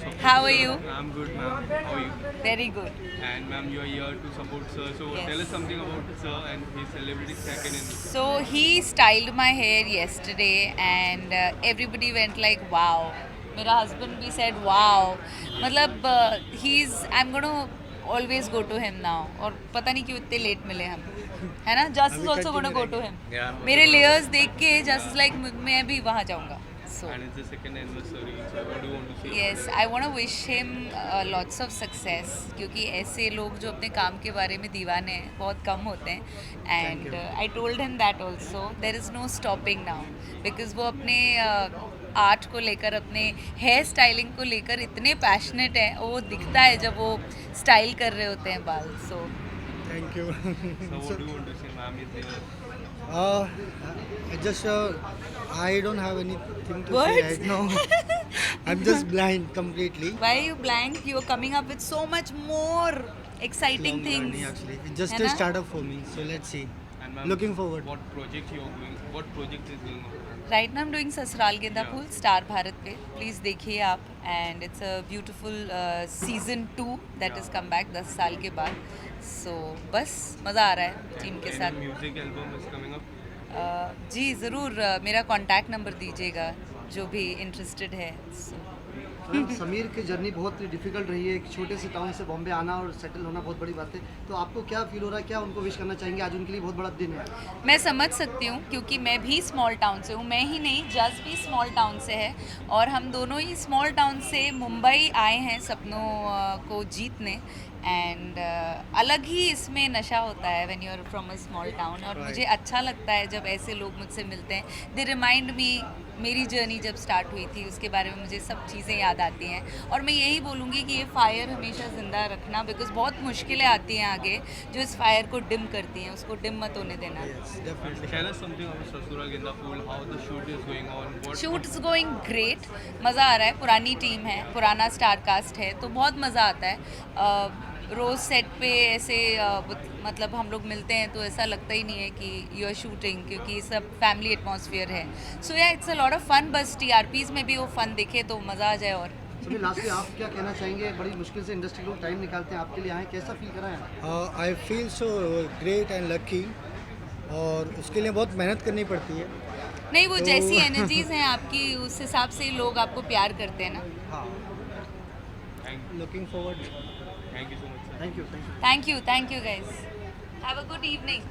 support How are sir. you? I'm good, ma'am. How are you? Very good. And ma'am, you are here to support sir. So Yes. tell us something about sir and his celebrity second in. So he styled my hair yesterday, and everybody went like, "Wow." मेरा husband भी said, "Wow." मतलब I'm gonna always go to him now. और पता नहीं क्यों इतने late मिले हम, है ना? Just is also gonna go to him. Yeah, I'm also मेरे gonna layers देख के just is like मैं भी वहाँ जाऊँगा. So. And it's the second anniversary. So what do you want to say? Yes, I want to wish him lots of success क्योंकि ऐसे लोग जो अपने काम के बारे में दीवाने हैं बहुत कम होते हैं and I told him that also there is no stopping now because वो अपने आर्ट को लेकर अपने हेयर स्टाइलिंग को लेकर इतने पैशनेट हैं वो दिखता है जब वो स्टाइल कर रहे होते हैं बाल सो Thank you. So what do you want to say, ma'am? Is there? uh, I just I don't have anything to say Words? right now. I'm just blind completely. why are you blank you are coming up with so much more exciting Long things journey actually. It's just है a ना? startup for me. So let's see. And ma'am, Looking forward. What project you are doing? What project is going on? Right now I am doing ससुराल गेंदा Yeah. फूल star Bharat पे please देखिए आप and it's a beautiful season 2 that is come back 10 साल के बाद सो बस मज़ा आ रहा है टीम के Any साथ music album is coming up. जी ज़रूर मेरा कॉन्टैक्ट नंबर दीजिएगा जो भी इंटरेस्टेड है so, मैम, समीर की जर्नी बहुत डिफिकल्ट रही है। एक छोटे से टाउन से बॉम्बे आना और सेटल होना बहुत बड़ी बात है। तो आपको क्या फील हो रहा है, क्या उनको विश करना चाहेंगे? आज उनके लिए बहुत बड़ा दिन है। मैं समझ सकती हूँ क्योंकि मैं भी स्मॉल टाउन से हूँ मैं ही नहीं जज भी स्मॉल टाउन से है और हम दोनों ही स्मॉल टाउन से मुंबई आए हैं सपनों को जीतने एंड अलग ही इसमें नशा होता है when you are from a small town और मुझे अच्छा लगता है जब ऐसे लोग मुझसे मिलते हैं दे रिमाइंड मी मेरी जर्नी जब स्टार्ट हुई थी उसके बारे में मुझे सब चीज़ें याद आती हैं और मैं यही बोलूँगी कि ये फायर हमेशा ज़िंदा रखना बिकॉज बहुत मुश्किलें आती हैं आगे जो इस फायर को डिम करती हैं उसको डिम मत होने देना Yes, definitely. Tell us something about Sasural Genda Fool. How the shoot is going on. What shoot is going great मज़ा आ रहा है पुरानी टीम है पुराना स्टार कास्ट है तो बहुत मज़ा आता है रोज़ सेट पे ऐसे मतलब हम लोग मिलते हैं तो ऐसा लगता ही नहीं है कि यू आर शूटिंग क्योंकि सब फैमिली एटमॉस्फेयर है सो या it's a lot of fun बस टीआरपीज़ में भी वो फन दिखे तो मज़ा आ जाए और समीर, लास्ट में आप क्या कहना चाहेंगे? बड़ी मुश्किल से इंडस्ट्री लोग टाइम निकालते हैं आपके लिए आए, कैसा फील करा है? I feel so great and lucky. और उसके लिए बहुत मेहनत करनी पड़ती है. नहीं वो तो- जैसी एनर्जीज हैं आपकी उस हिसाब से लोग आपको प्यार करते हैं ना हाँ. Looking forward. Thank you so much, sir. Thank you. Thank you guys have a good evening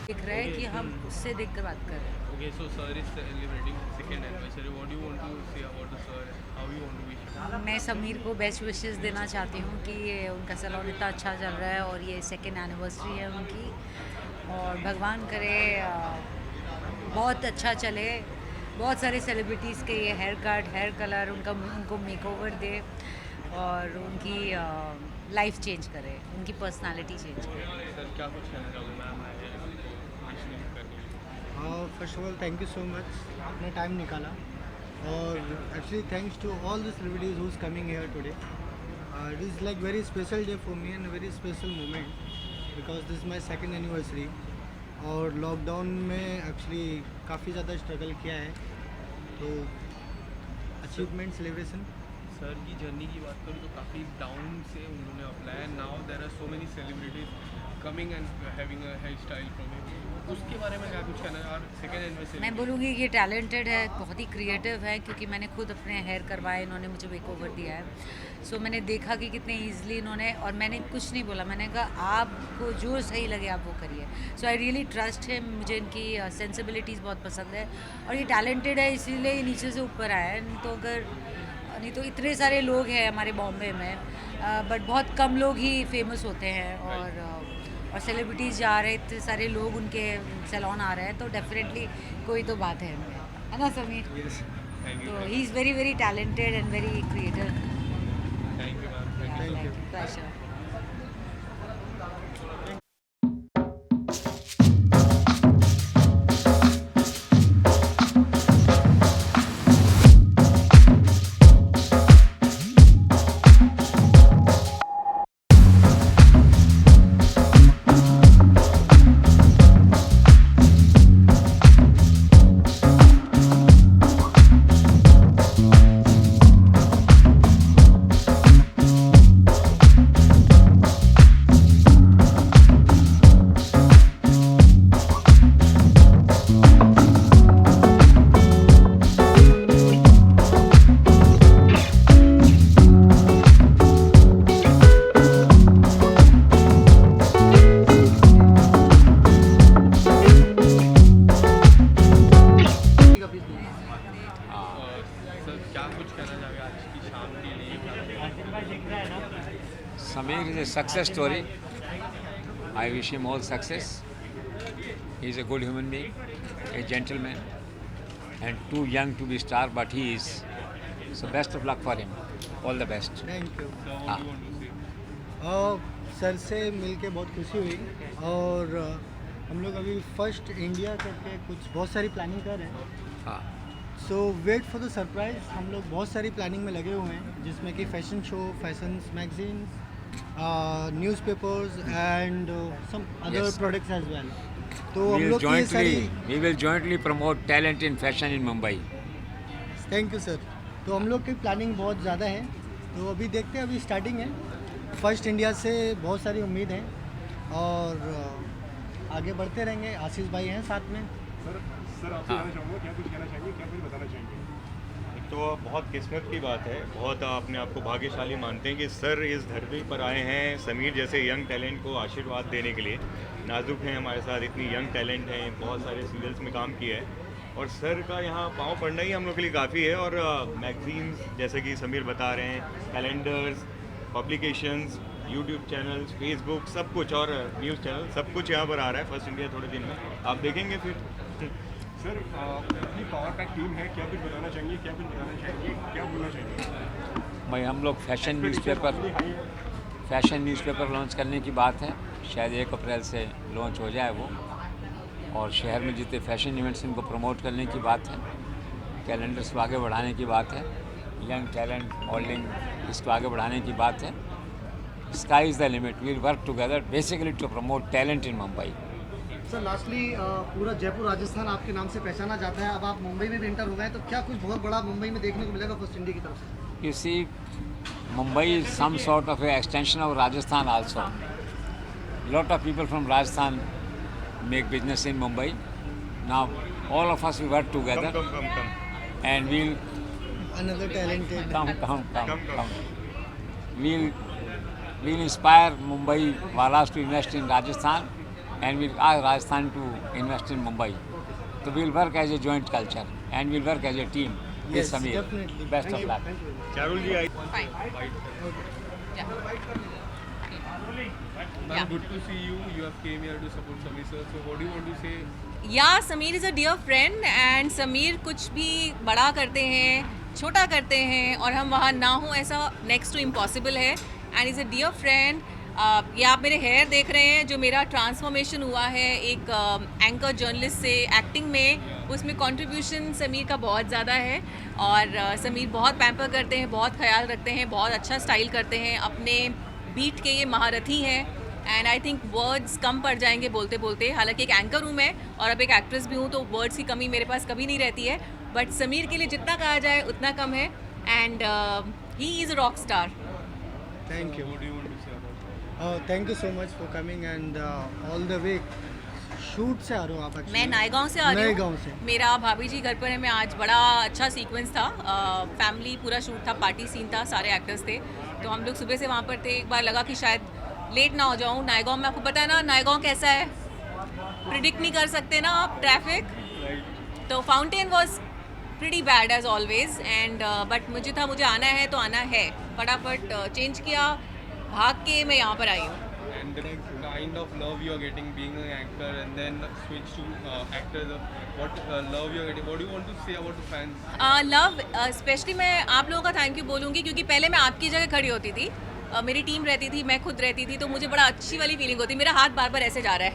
दिख रहा है कि हम उससे देख कर बात कर रहे हैं Okay, so sir is celebrating second anniversary. What do you want to say about the sir? How you want to wish? मैं समीर को बेस्ट विशेस देना चाहती हूँ कि ये उनका सैलून इतना अच्छा चल रहा है और ये सेकेंड एनिवर्सरी है उनकी और भगवान करे बहुत अच्छा चले बहुत सारे सेलिब्रिटीज़ के ये हेयर कट हेयर कलर उनको मेकओवर दे और उनकी लाइफ चेंज करे उनकी पर्सनालिटी चेंज करे Sir, क्या कुछ कहना चाहोगे मैम? wish करने के लिए. First of all thank you so much आपने टाइम निकाला और actually thanks to all the celebrities who is coming here today it is like very special day for me and very special moment because this is my second anniversary और lockdown में actually काफ़ी ज़्यादा struggle किया है तो achievement celebration sir की journey की बात करूँ तो काफ़ी डाउन से उन्होंने apply now there are so many celebrities coming and having a hairstyle from him. उसके बारे में क्या कुछ कहना है? और सेकेंड एनिवर्सरी मैं बोलूँगी कि टैलेंटेड है, बहुत ही क्रिएटिव है, क्योंकि मैंने खुद अपने हेयर करवाए, इन्होंने मुझे मेकओवर दिया है। सो मैंने देखा कि कितने ईजिली इन्होंने, और मैंने कुछ नहीं बोला, मैंने कहा आपको जो सही लगे आप वो करिए। सो आई रियली ट्रस्ट है, मुझे इनकी सेंसिबिलिटीज़ बहुत पसंद है, और ये टैलेंटेड है इसीलिए ये नीचे से ऊपर आया है। नहीं तो इतने सारे लोग हैं हमारे बॉम्बे में, बट बहुत कम लोग ही फेमस होते हैं, और सेलिब्रिटीज़ जा रहे हैं, इतने सारे लोग उनके सैलून आ रहे हैं, तो डेफिनेटली कोई तो बात है ना समीर? तो he is very very talented and very creative. Thank you ma'am. Thank you. Pleasure. Sir क्या कुछ कहना चाहेंगे आज की शाम के लिए? Samir is a success story. I wish him all success. He is a good human being, a gentleman, and too young to be star, but he is. So best of luck for him. All the best. Thank you. So what do you want to say? Sir से मिलके बहुत खुशी हुई, और हम लोग अभी first India करके कुछ बहुत सारी प्लानिंग कर रहे हैं। हाँ, सो वेट फॉर द सरप्राइज। हम लोग बहुत सारी प्लानिंग में लगे हुए हैं, जिसमें कि fashion show, fashion magazine, newspapers and some other Yes. Products as well. तो हम we will लोग की ये सारी, jointly promote talent in fashion in Mumbai. Thank you sir. तो हम लोग की प्लानिंग बहुत ज़्यादा है, तो अभी देखते हैं, अभी स्टार्टिंग है। फर्स्ट इंडिया से बहुत सारी उम्मीद है, और आगे बढ़ते रहेंगे। आशीष भाई हैं साथ में। सर आपसे हाँ। जानना चाहूँगा, क्या कुछ कहना चाहेंगे, क्या कुछ बताना चाहेंगे? एक तो बहुत किस्मत की बात है, बहुत अपने आप को भाग्यशाली मानते हैं कि सर इस धरती पर आए हैं समीर जैसे यंग टैलेंट को आशीर्वाद देने के लिए। नाजुक हैं हमारे साथ, इतनी यंग टैलेंट हैं, बहुत सारे सीरियल्स में काम किया है, और सर का यहाँ पाँव पड़ना ही हम लोग के लिए काफ़ी है। और मैगजीन्स जैसे कि समीर बता रहे हैं, calendars, publications, YouTube channels, Facebook, सब कुछ, और न्यूज़ चैनल, सब कुछ यहाँ पर आ रहा है फर्स्ट इंडिया थोड़े दिन में, आप देखेंगे फिर। सर अपनी पावर पैक टीम है, क्या कुछ बताना चाहेंगे, क्या कुछ बताना चाहेंगे, क्या बोलना चाहेंगे? भाई हम लोग फैशन न्यूज़पेपर लॉन्च करने की बात है, शायद 1 अप्रैल से लॉन्च हो जाए वो, और शहर में जितने फैशन इवेंट्स इनको प्रमोट करने की बात है, कैलेंडर्स को आगे बढ़ाने की बात है, यंग टैलेंट मॉडलिंग इसको आगे बढ़ाने की बात है। Sky is the limit, we will work together basically to promote talent in Mumbai. Sir lastly पूरा जयपुर राजस्थान आपके नाम से पहचाना जाता है, अब आप मुंबई में भी एंटर हो गए, तो क्या कुछ बहुत बड़ा मुंबई में देखने को मिलेगा फर्स्ट इंडिया की तरफ से? You see, Mumbai is some sort of an extension of Rajasthan also. Lot of people from Rajasthan make business in Mumbai. Now, all of us we work together, come and we'll another talented. come. We'll inspire Mumbai walas to invest in Rajasthan, and we'll ask Rajasthan to invest in Mumbai. So we'll work as a joint culture, and we'll work as a team with Yes, Samir. definitely. Best of luck. Charul ji आई। Fine. Yeah. Ma'am, good to see you. You have came here to support Samir sir. So what do you want to say? या Sameer is a dear friend, and Sameer कुछ भी बड़ा करते हैं, छोटा करते हैं, और हम वहाँ ना हो ऐसा नेक्स्ट टू इम्पॉसिबल है। And is a dear friend. ये आप मेरे हेयर देख रहे हैं, जो मेरा ट्रांसफॉर्मेशन हुआ है एक एंकर जर्नलिस्ट से एक्टिंग में, उसमें कंट्रीब्यूशन समीर का बहुत ज़्यादा है। और समीर बहुत पैम्पर करते हैं, बहुत ख्याल रखते हैं, बहुत अच्छा स्टाइल करते हैं, अपने बीट के ये महारथी हैं। एंड आई थिंक वर्ड्स कम पड़ जाएंगे बोलते बोलते। हालांकि एक एंकर हूँ मैं, और अब एक एक्ट्रेस भी हूँ, तो वर्ड्स की कमी मेरे पास कभी नहीं रहती है, बट समीर के लिए जितना कहा जाए उतना कम है। And he is a rock star. Thank you. What do you want to say about that? Thank you so much for coming and all the way. Shoot से आ रहे हो आप actually? मैं नायगांव से आ रही हूँ। नायगांव से। मेरा भाभी जी घर पर है। मैं आज बड़ा अच्छा सीक्वेंस था, फैमिली पूरा शूट था, पार्टी सीन था, सारे एक्टर्स थे, तो हम लोग सुबह से वहाँ पर थे। एक बार लगा कि शायद लेट ना हो जाऊँ। नायगांव में आपको पता है ना नायगांव कैसा है, प्रिडिक्ट नहीं कर सकते ना आप ट्रैफिक। तो fountain was pretty bad as always and but मुझे था मुझे आना है तो आना है, फटाफट चेंज किया, भाग के मैं यहाँ पर आई हूँ। And the kind of love you are getting being an actor and then switch to actor, what love you are getting, what do you want to say about the fans? Love specially मैं आप लोगों का thank you बोलूँगी, क्योंकि पहले मैं आपकी जगह खड़ी होती थी, मेरी टीम रहती थी, मैं खुद रहती थी, तो मुझे बड़ा अच्छी वाली फीलिंग होती। मेरा हाथ बार बार ऐसे जा रहा है,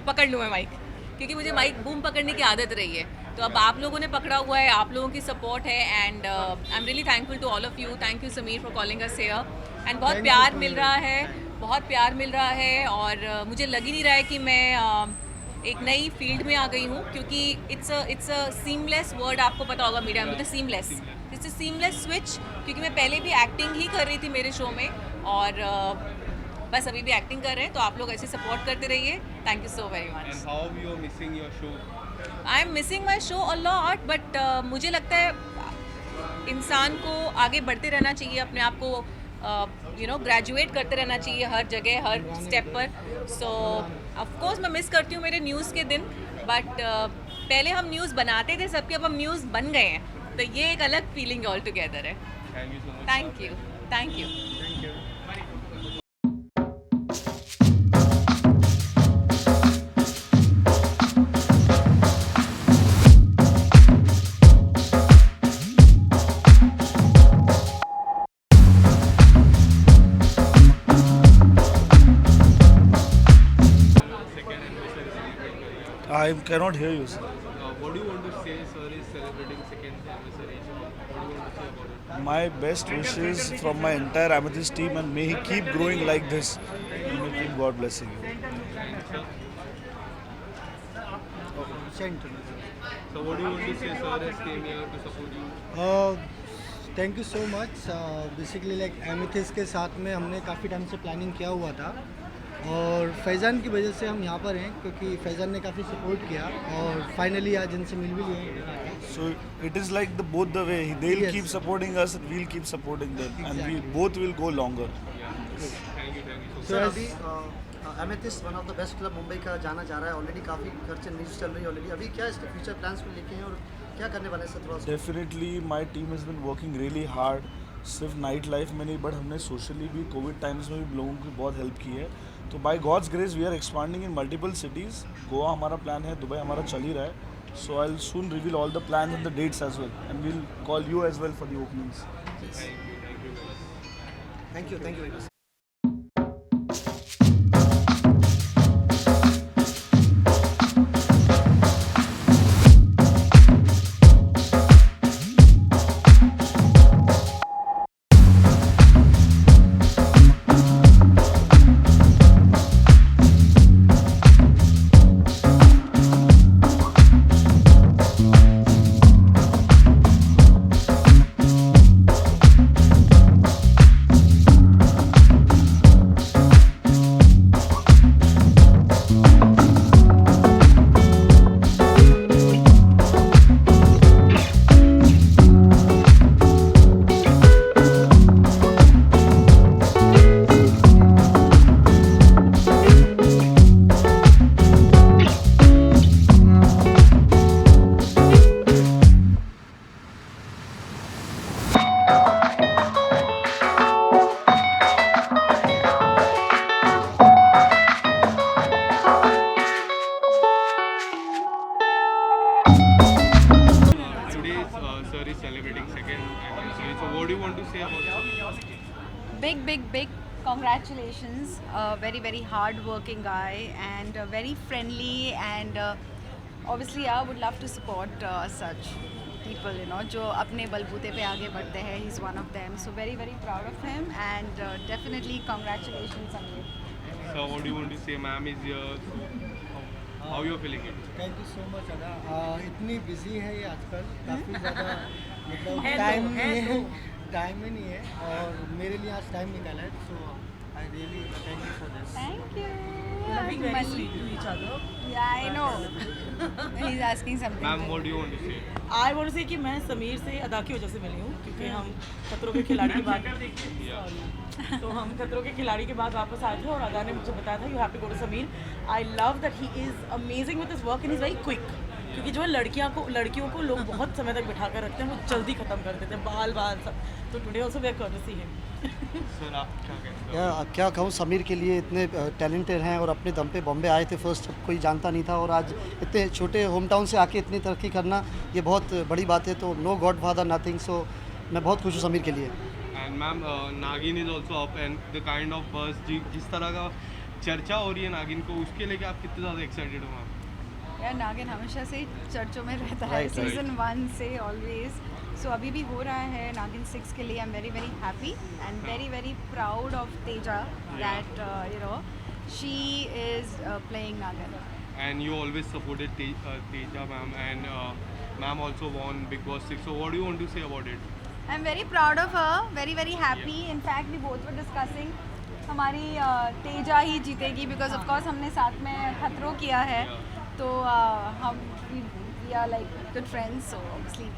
पकड़ लूँ मैं माइक, क्योंकि मुझे माइक बूम पकड़ने की आदत रही है। तो अब आप लोगों ने पकड़ा हुआ है, आप लोगों की सपोर्ट है and I am really thankful to all of you. Thank you Sameer for calling us here and बहुत प्यार मिल रहा है, बहुत प्यार मिल रहा है और मुझे लग ही नहीं रहा है कि मैं एक नई फील्ड में आ गई हूँ, क्योंकि इट्स अ सीमलेस वर्ड, आपको पता होगा मीडिया में, तो seamless, it's a seamless switch, क्योंकि मैं पहले भी एक्टिंग ही कर रही थी मेरे शो में और बस अभी भी एक्टिंग कर रहे हैं, तो आप लोग ऐसे सपोर्ट करते रहिए। Thank you so very much. And how you are missing your show? I am missing my show a lot, but मुझे लगता है इंसान को आगे बढ़ते रहना चाहिए, अपने आप को ग्रेजुएट करते रहना चाहिए हर जगह, हर स्टेप पर। सो ऑफकोर्स मैं मिस करती हूँ मेरे न्यूज़ के दिन, बट पहले हम न्यूज़ बनाते थे सबके, अब हम न्यूज़ बन गए हैं, तो ये एक अलग फीलिंग ऑल टुगेदर है। Thank you so much. Thank you, thank you. Second anniversary celebrate. I cannot hear you, sir. What do you want to say, sir, is celebrating second anniversary? So what do you want to say about it? My best wishes from my entire Amethyst team, and may he keep growing like this. And may keep God blessing you. Send to me. So what do you want to say, sir, has came here to support you? Thank you so much. Basically like Amethyst के साथ में हमने काफ़ी time से planning किया हुआ था और फैज़ान की वजह से हम यहाँ पर हैं, क्योंकि फैज़ान ने काफ़ी सपोर्ट किया और फाइनली आज इनसे मिल भी लिए। So it is like both the way. They'll Yes. keep supporting us, and we'll keep supporting them, and we both will go longer. Thank you so much. Sir अभी Amethyst one of the best club Mumbai का जाना जा रहा है, already काफ़ी खर्चे news चल रही है ऑलरेडी। अभी क्या इसके फ्यूचर प्लान्स को लेके हैं और क्या करने वाले हैं सर, थोड़ा सा? Definitely, my team has been working really hard. सिर्फ नाइट लाइफ में नहीं, बट हमने सोशली भी कोविड टाइम्स में भी लोगों की बहुत हेल्प की है। तो by God's grace we are expanding in multiple cities. Goa हमारा प्लान है, दुबई हमारा चल ही रहा है। So I will soon reveal all the plans and the dates as well, and we'll call you as well for the openings. Thank you very much. Sir is celebrating second anniversary. So what do you want to say about it? Big congratulations. Very, very hard working guy and very friendly, and obviously I would love to support such people, जो अपने बलबूते पे आगे बढ़ते हैं. He's one of them. So very, very proud of him, and definitely congratulations Amir. So what do you want to say? Ma'am is here. How you are feeling it? Thank you so much अदा। इतनी busy है ये आजकल, काफ़ी ज़्यादा मतलब time नहीं है टाइम ही नहीं है और मेरे लिए आज टाइम निकाला है, so I really thank you for this. Thank you. being very sweet to each other. Yeah, I know. He's asking something. Ma'am, what do you want to say? I want to say कि मैं समीर से अदा की वजह से मिली हूँ क्योंकि हम खतरों के खिलाड़ी के बाद तो हम खतरों के खिलाड़ी के बाद वापस आए थे और अदा ने मुझे बताया था you have to go to Sameer. I love that he is amazing with his work and is very quick, क्योंकि जो है लड़कियों को लोग बहुत समय तक बिठा कर रखते हैं, वो जल्दी ख़त्म कर देते हैं बाल सब। तो today also we are courtesy him. Sir आप क्या कहते या क्या कहूँ, समीर के लिए इतने टैलेंटेड हैं और अपने दम पे बॉम्बे आए थे फर्स्ट, कोई जानता नहीं था और आज इतने छोटे होम टाउन से आके इतनी तरक्की करना ये बहुत बड़ी बात है। तो नो गॉड फादर नथिंग, सो मैं बहुत खुश हूँ समीर के लिए। एंड मैम नागिन is also up and the kind of बस जिस तरह का चर्चा हो रही है नागिन को, उसके लेके आप कितने ज़्यादा एक्साइटेड हो मैम? यार नागिन हमेशा से चर्चों में रहता है, सीजन 1 से ऑलवेज। सो अभी भी हो रहा है नागिन 6 के लिए। आई am very very happy and very very proud of Teja that you know she is playing नागिन। And you always supported Teja ma'am, and ma'am also won Big Boss 6. So what do you want to say about it? I am very proud of her, very very happy. In fact we both were discussing हमारी तेजा ही जीतेगी because of course हमने साथ में खतरों किया है, तो हम we are like good friends, so obviously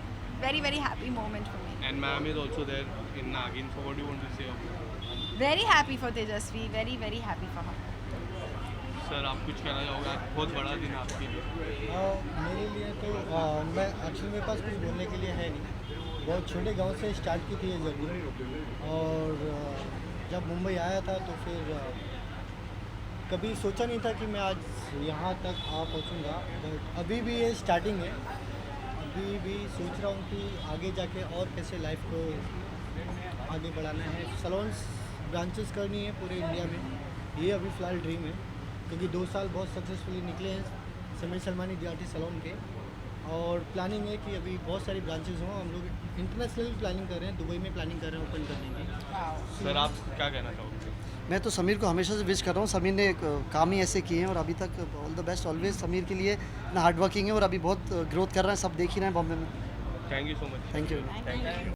very very happy moment for me. And ma'am is also there in Nagin. So what do you want to say about it? Very happy for Tejashwi, very very happy for her. Sir आप कुछ कहना चाहोगे? आज बहुत बड़ा दिन है आपके लिए। मेरे लिए तो मैं एक्चुअली मेरे पास कुछ बोलने के लिए है नहीं। बहुत छोटे गांव से स्टार्ट की थी ये जर्नी और जब मुंबई आया था तो फिर कभी सोचा नहीं था कि मैं आज यहाँ तक आ पहुँचूँगा, बट अभी भी ये स्टार्टिंग है। अभी भी सोच रहा हूँ कि आगे जाके और कैसे लाइफ को आगे बढ़ाना है। सलोन्स ब्रांचेस करनी है पूरे इंडिया में, ये अभी फ़िलहाल ड्रीम है क्योंकि 2 साल बहुत सक्सेसफुली निकले हैं समीर सलमानी DRT सलोन के, और प्लानिंग है कि अभी बहुत सारी ब्रांचेस हों। हम लोग इंटरनेशनल प्लानिंग कर रहे हैं, दुबई में प्लानिंग कर रहे हैं ओपन करने की। सर आप क्या कहना चाहोगे? मैं तो समीर को हमेशा से विश कर रहा हूँ। समीर ने काम ही ऐसे किए हैं और अभी तक all the best always Sameer के लिए। ना हार्ड वर्किंग है और अभी बहुत ग्रोथ कर रहे हैं, सब देख ही रहे हैं बॉम्बे में। Thank you so much. Thank you.